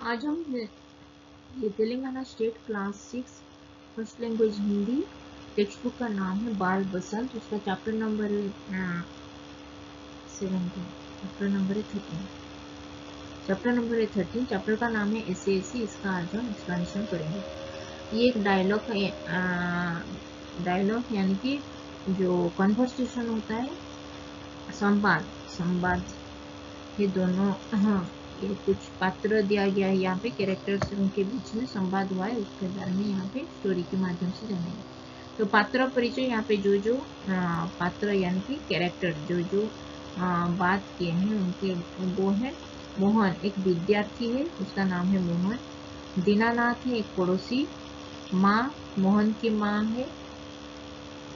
आज हम ये Telangana state class 6 first language Hindi text book का नाम है बाल बसंत। उसका चैप्टर नंबर है 17, चैप्टर नंबर है 13। चैप्टर का नाम है एसएएससी। इसका आज हम एक्सप्लेनेशन करेंगे। ये एक डायलॉग है, डायलॉग यानी कि जो कन्वर्सेशन होता है, संवाद ये दोनों, हाँ, ये कुछ पात्र दिया गया है यहाँ पे, कैरेक्टर्स उनके बीच में संवाद हुआ है, उसके बारे में यहाँ पे स्टोरी के माध्यम से जानेंगे। तो पात्र परिचय, यहाँ पे जो जो पात्र यानी कि कैरेक्टर जो बात किए हैं उनके, वो है मोहन, एक विद्यार्थी है, उसका नाम है मोहन। दीनानाथ है, एक पड़ोसी। माँ, मोहन की माँ है,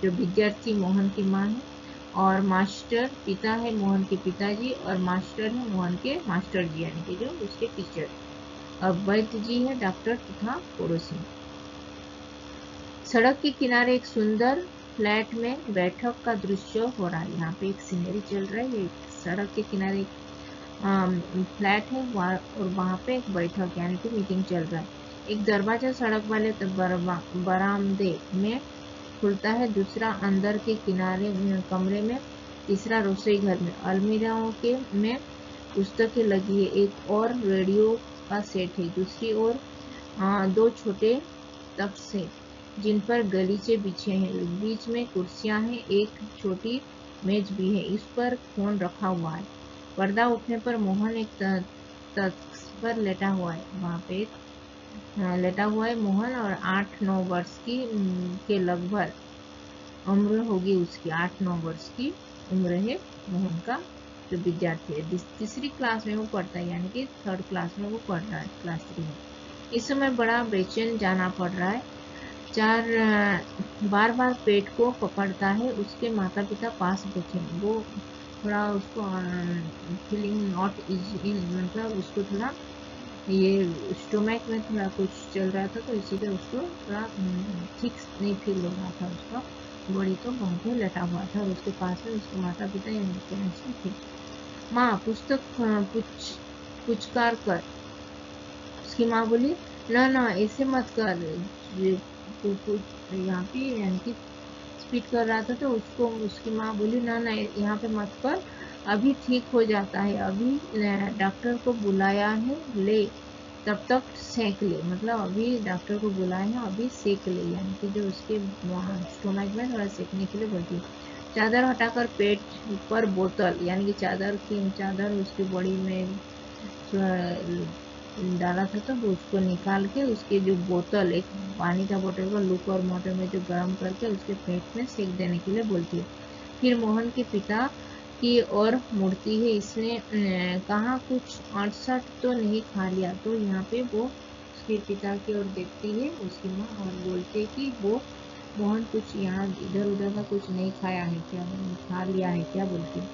जो विद्यार्थी मोहन की माँ है। और मास्टर, पिता है मोहन के पिताजी, और मास्टर है मोहन के मास्टर जी, यानी कि जो उसके टीचर। और वैद्य जी है डॉक्टर तथा पड़ोसी। सड़क के किनारे एक सुंदर फ्लैट में बैठक का दृश्य हो रहा है। यहाँ पे एक सीनरी चल रहा है। ये सड़क के किनारे फ्लैट है और वहाँ पे एक बैठक यानी कि मीटिंग चल रहा है। एक दरवाजा सड़क वाले बरामदे में खुलता है, दूसरा अंदर के किनारे कमरे में, तीसरा रसोई घर में। अलमीराओं के में पुस्तकें लगी है, एक और रेडियो का सेट है, दूसरी ओर दो छोटे तख्त हैं जिन पर गलीचे बिछे हैं, बीच में कुर्सियां हैं, एक छोटी मेज भी है, इस पर फोन रखा हुआ है। पर्दा उठने पर मोहन एक तख्त पर लेटा हुआ है। वहाँ पे लेटा हुआ है मोहन, और 8-9 वर्ष की के लगभग उम्र होगी उसकी। 8-9 वर्ष की उम्र है मोहन का, जो विद्यार्थी है। तीसरी क्लास में वो पढ़ता है, यानी कि 3rd क्लास में वो पढ़ रहा है, क्लास 3 में। इस समय बड़ा बेचैन जाना पड़ रहा है। बार बार पेट को पकड़ता है। उसके माता पिता पास बैठे हैं। वो थोड़ा उसको फीलिंग नॉट इजी, मतलब उसको थोड़ा ये स्टोमैक में थोड़ा कुछ चल रहा था, तो इसीलिए उसको थोड़ा ठीक नहीं फील हो रहा था। उसका बॉडी तो बहुत ही लटा हुआ था, और उसके पास में उसके माता पिता या पेरेंट्स भी थे। माँ, पुस्तक पुचकार कर। उसकी माँ बोली, ना ना ऐसे मत कर। यहाँ पे यानी कि स्पीड कर रहा था, तो उसको उसकी माँ बोली, ना ना यहाँ पे मत कर, अभी ठीक हो जाता है, अभी डॉक्टर को बुलाया है, ले तब तक सेक ले। मतलब अभी डॉक्टर को बुलाए हैं, अभी सेक ले, यानी कि जो उसके स्टोमक में थोड़ा सेकने के लिए बोलती है। चादर हटाकर पेट पर बोतल, यानी कि चादर उसकी बॉडी में डाला था, तो वो उसको निकाल के उसके जो बोतल, एक पानी का बोतल को लूप और मोटर में जो गर्म करके उसके पेट में सेक देने के लिए बोलती है। फिर मोहन के पिता की ओर मुड़ती है। इसने कहा, कुछ 68 तो नहीं खा लिया? तो यहाँ पे वो उसके पिता की ओर देखती है उसकी माँ, और बोलते कि वो मोहन कुछ यहाँ इधर उधर का कुछ नहीं खाया है क्या, खा लिया है क्या, बोलती है।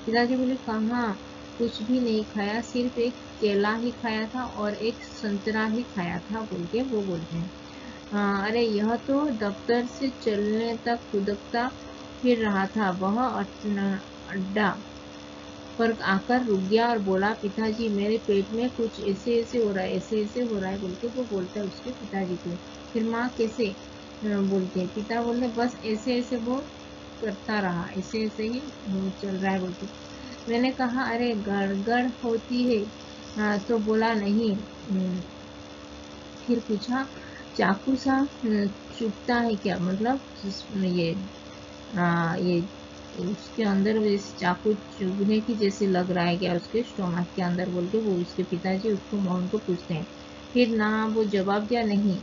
पिताजी बोले, कहाँ, कुछ भी नहीं खाया, सिर्फ एक केला ही खाया था और एक संतरा ही खाया था, बोल के वो बोलते हैं। अरे यह तो दफ्तर से चलने तक खुदकता फिर रहा था। वह अड्डा पर आकर रुक गया और बोला, पिताजी मेरे पेट में कुछ ऐसे ऐसे हो रहा है, ऐसे ऐसे हो रहा है, बोल के वो बोलता है उसके पिताजी को। फिर माँ कैसे बोलते हैं, पिता बोलते बस ऐसे ऐसे वो करता रहा, ऐसे ऐसे ही वो चल रहा है, बोलते। मैंने कहा, अरे गड़गड़ होती है? तो बोला नहीं। फिर पूछा, चाकू सा चुभता है क्या? मतलब ये ये उसके अंदर जैसे चाकू चुभने की जैसे लग रहा है क्या उसके स्टोमक के अंदर, बोल के वो उसके पिताजी उसको मोहन को पूछते हैं। फिर ना वो जवाब दिया, नहीं।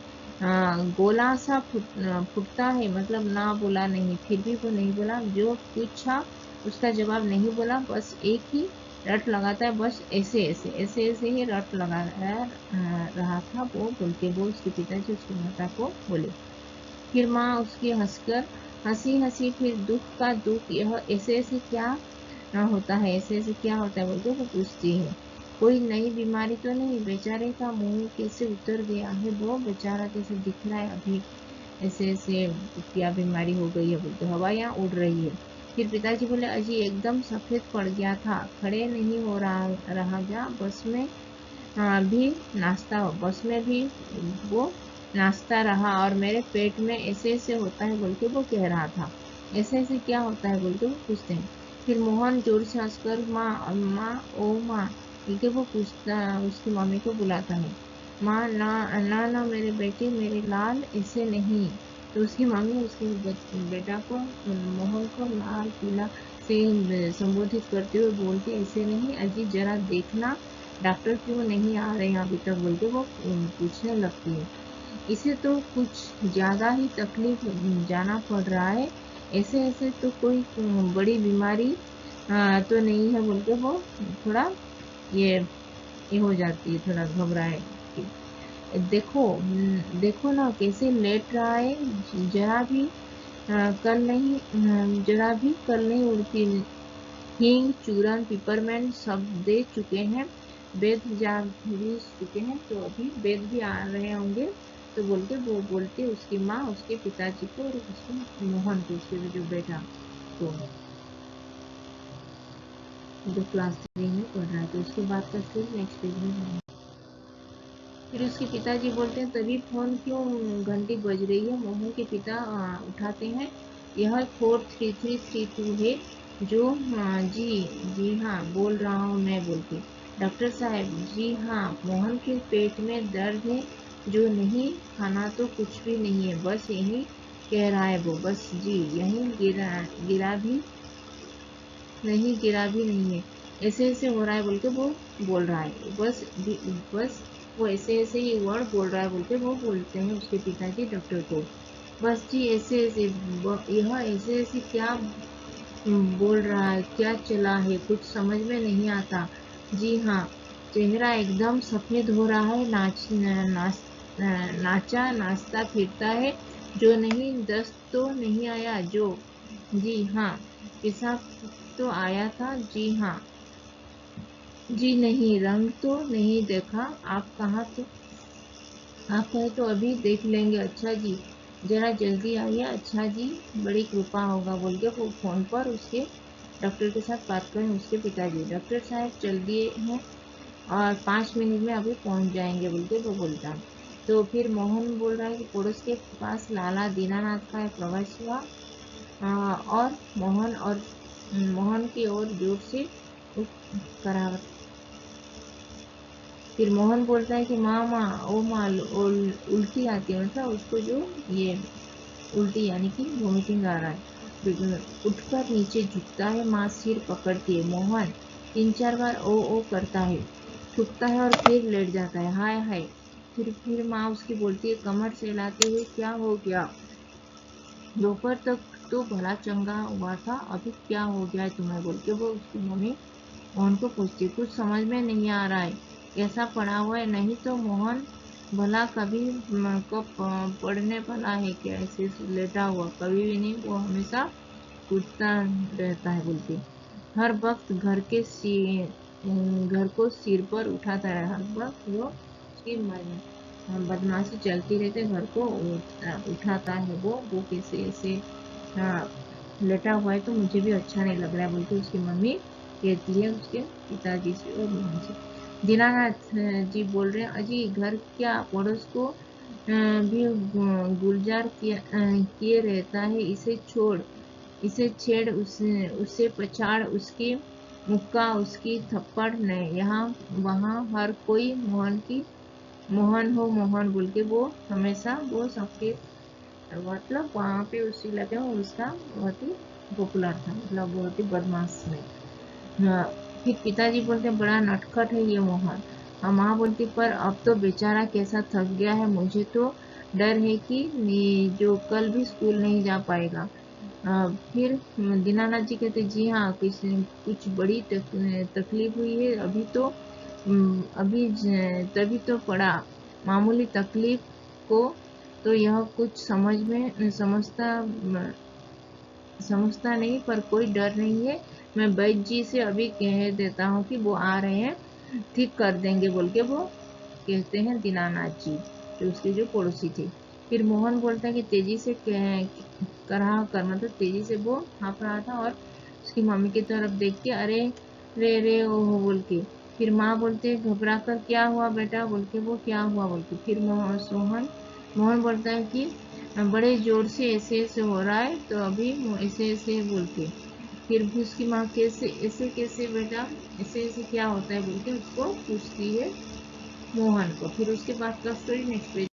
गोला सा फुटता है, मतलब ना बोला नहीं, फिर भी वो नहीं बोला। जो पूछा उसका जवाब नहीं बोला, बस एक ही रट लगाता है, बस ऐसे ऐसे ऐसे ऐसे ही रट लगा रहा था वो, बोल के वो उसके पिताजी उसकी माता को बोले। फिर माँ उसकी हंसी फिर दुख का दुख, यह ऐसे ऐसे क्या होता है, ऐसे ऐसे क्या होता है, बोल के वो पूछती है। कोई नई बीमारी तो नहीं? बेचारे का मुंह कैसे उतर गया है, वो बेचारा कैसे दिख रहा है अभी, ऐसे ऐसे क्या बीमारी हो गई है, बोलते हवा यहाँ उड़ रही है। फिर पिताजी बोले, अजी एकदम सफेद पड़ गया था, खड़े नहीं हो रहा क्या बस में? भी नाचता हो, बस में भी वो नाचता रहा और मेरे पेट में ऐसे ऐसे होता है बोल के वो कह रहा था। ऐसे ऐसे क्या होता है बोल के वो पूछते हैं। फिर मोहन जोर से हंसकर माँ माँ ओ माँ बोल के वो पूछता, उसकी मम्मी को बुलाता है। माँ ना ना ना मेरे बेटे मेरे लाल ऐसे नहीं। तो उसकी मम्मी उसके बेटा को, मोहन को लाल पीला से संबोधित करते हुए बोलती, ऐसे नहीं अजी जरा देखना डॉक्टर क्यों नहीं आ रहे हैं अभी तक बोल के वो पूछने लगती है। इसे तो कुछ ज्यादा ही तकलीफ जाना पड़ रहा है, ऐसे ऐसे तो कोई बड़ी बीमारी तो नहीं है बोल के वो थोड़ा ये ये हो जाती है, थोड़ा घबराए। देखो देखो ना कैसे लेट रहा है, जरा भी जरा भी कल नहीं उड़ती। हींग चूरन पिपरमेंट सब दे चुके हैं, वेद जा भी चुके हैं, तो अभी वेद भी आ रहे होंगे। तो बोल के वो बोलते उसकी माँ उसके पिताजी को और उसके मोहन को, उसके जो बेटा को जो क्लास 3 में पढ़ रहा है। तो उसके बाद का फिर नेक्स्ट पेज में है। फिर उसके पिताजी बोलते हैं तभी फोन क्यों घंटी बज रही है। मोहन के पिता उठाते हैं, यह 43332 है जो जी जी हाँ बोल रहा हूँ मैं बोल के। डॉक्टर साहब जी हाँ मोहन के पेट में दर्द है जो नहीं, खाना तो कुछ भी नहीं है, बस यही कह रहा है वो, बस जी यही गिरा भी नहीं, गिरा भी नहीं है, ऐसे ऐसे हो रहा है बोल के वो बोल रहा है, बस वो ऐसे ऐसे ही वर्ड बोल रहा है बोल के वो बोलते हैं उसके पिताजी डॉक्टर को। बस जी ऐसे ऐसे यह ऐसे ऐसे क्या बोल रहा है, क्या चला है कुछ समझ में नहीं आता। जी हाँ चेहरा एकदम सफेद हो रहा है, नाचा नाचता फिरता है जो नहीं, दस्त तो नहीं आया जो, जी हाँ पेशाब तो आया था जी हाँ, जी नहीं रंग तो नहीं देखा, आप कहाँ तो आप कहे तो अभी देख लेंगे, अच्छा जी जरा जल्दी आइए, अच्छा जी बड़ी कृपा होगा बोल के वो फोन पर उसके डॉक्टर के साथ बात करें उसके पिताजी। डॉक्टर साहब चल दिए हैं और 5 मिनट में अभी पहुंच जाएंगे बोल के वो बोलता है। तो फिर मोहन बोल रहा है कि पड़ोस के पास लाला दीनानाथ का एक प्रवास हुआ और मोहन की ओर जोर से करावत। फिर मोहन बोलता है कि माँ माँ ओ माँ उल्टी आती है, मतलब उसको जो ये उल्टी यानी कि वोमिटिंग आ रहा है। फिर उठकर नीचे झुकता है, माँ सिर पकड़ती है, मोहन 3 4 बार ओ करता है, थूकता है और फिर लेट जाता है, हाय हाय। फिर माँ उसकी बोलती है कमर से हिलाते हुए, क्या हो गया, दोपहर तक तो भला चंगा हुआ था, अभी क्या हो गया है तुम्हें बोल के वो उसकी मम्मी मोहन को पूछती, कुछ समझ में नहीं आ रहा है, कैसा पड़ा हुआ है, नहीं तो मोहन भला कभी कब पढ़ने वाला है क्या, ऐसे लेटा हुआ कभी भी नहीं, वो हमेशा कूदता रहता है बोलती, हर वक्त घर को सिर पर उठाता है, हर वक्त वो उसकी बदमाशी चलती रहती है, घर को उठाता है वो कैसे ऐसे हाँ, लेटा हुआ है तो मुझे भी अच्छा नहीं लग रहा है बोल के उसकी मम्मी कहती है उसके पिताजी से और मोहन से। दीनानाथ जी बोल रहे हैं, अजी घर क्या पड़ोस को भी गुलजार किए रहता है, इसे छेड़ उसे पछाड़, उसकी मुक्का उसकी थप्पड़ न यहाँ वहाँ हर कोई मोहन हो मोहन बोल के वो हमेशा वो सबके मतलब वहाँ पे उसी इलाके में उसका बहुत ही पॉपुलर था, मतलब बहुत ही बदमाश में। हाँ, फिर पिताजी बोलते बड़ा नटखट है ये मोहन। माँ बोलती पर अब तो बेचारा कैसा थक गया है, मुझे तो डर है कि जो कल भी स्कूल नहीं जा पाएगा। फिर दीनानाथ जी कहते जी हाँ कुछ बड़ी तकलीफ हुई है, अभी तो तभी तो पड़ा, मामूली तकलीफ को तो यह कुछ समझता नहीं, पर कोई डर नहीं है, मैं वैद्य जी से अभी कह देता हूँ कि वो आ रहे हैं, ठीक कर देंगे बोल के वो कहते हैं दीनानाथ जी, जो उसके जो पड़ोसी थे। फिर मोहन बोलता है कि तेजी से कराह कर, मतलब तेजी से वो हाँफ रहा था और उसकी मम्मी की तरफ देख के अरे रे रे ओहो बोल के फिर माँ बोलते है घबरा कर क्या हुआ बेटा बोल के, वो क्या हुआ बोलती। फिर मोहन बोलता है कि बड़े जोर से ऐसे ऐसे हो रहा है, तो अभी ऐसे ऐसे बोलती। फिर भी उसकी माँ कैसे ऐसे कैसे बेटा, ऐसे ऐसे क्या होता है बोल के उसको पूछती है मोहन को। फिर उसके बाद का स्टोरी नेक्स्ट पेज